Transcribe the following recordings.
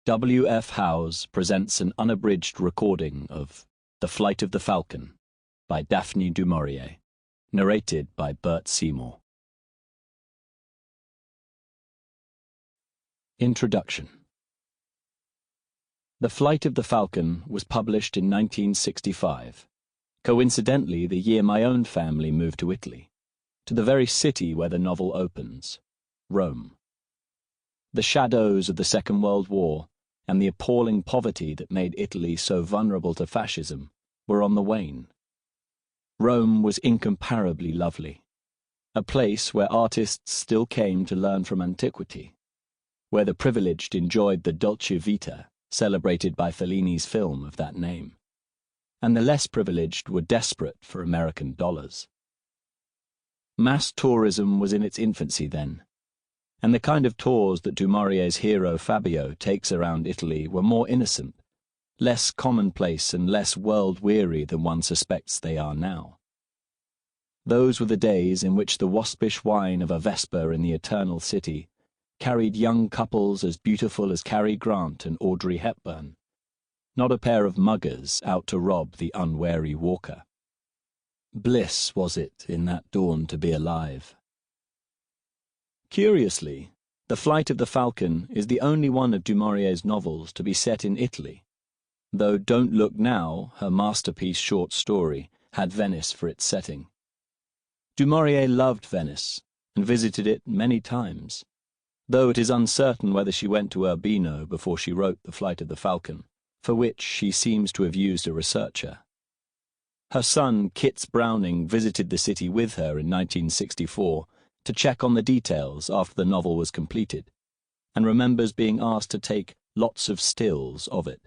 W.F. Howes presents an unabridged recording of The Flight of the Falcon by Daphne du Maurier, narrated by Bert Seymour. Introduction. The Flight of the Falcon was published in 1965, coincidentally the year my own family moved to Italy, to the very city where the novel opens, Rome. The shadows of the Second World War and the appalling poverty that made Italy so vulnerable to fascism were on the wane. Rome was incomparably lovely, a place where artists still came to learn from antiquity, where the privileged enjoyed the dolce vita celebrated by Fellini's film of that name, and the less privileged were desperate for American dollars. Mass tourism was in its infancy then, and the kind of tours that du Maurier's hero Fabbio takes around Italy were more innocent, less commonplace and less world-weary than one suspects they are now. Those were the days in which the waspish wine of a Vesper in the Eternal City carried young couples as beautiful as Cary Grant and Audrey Hepburn, not a pair of muggers out to rob the unwary walker. Bliss was it in that dawn to be alive. Curiously, The Flight of the Falcon is the only one of du Maurier's novels to be set in Italy, though Don't Look Now, her masterpiece short story, had Venice for its setting. Du Maurier loved Venice and visited it many times, though it is uncertain whether she went to Urbino before she wrote The Flight of the Falcon, for which she seems to have used a researcher. Her son, Kits Browning, visited the city with her in 1964 to check on the details after the novel was completed, and remembers being asked to take lots of stills of it.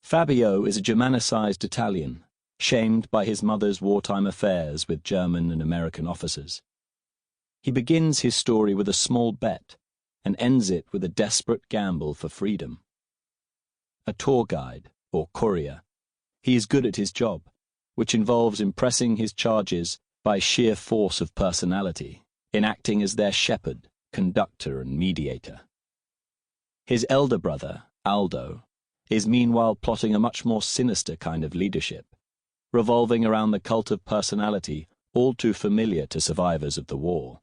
Fabbio is a Germanicized Italian, shamed by his mother's wartime affairs with German and American officers. He begins his story with a small bet and ends it with a desperate gamble for freedom. A tour guide, or courier, he is good at his job, which involves impressing his charges by sheer force of personality, in acting as their shepherd, conductor, and mediator. His elder brother, Aldo, is meanwhile plotting a much more sinister kind of leadership, revolving around the cult of personality all too familiar to survivors of the war.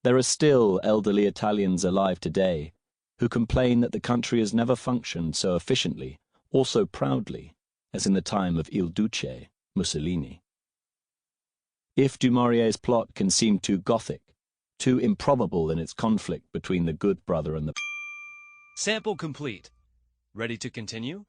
There are still elderly Italians alive today who complain that the country has never functioned so efficiently or so proudly as in the time of Il Duce, Mussolini. If du Maurier's plot can seem too gothic, too improbable in its conflict between the good brother and the... Sample complete. Ready to continue?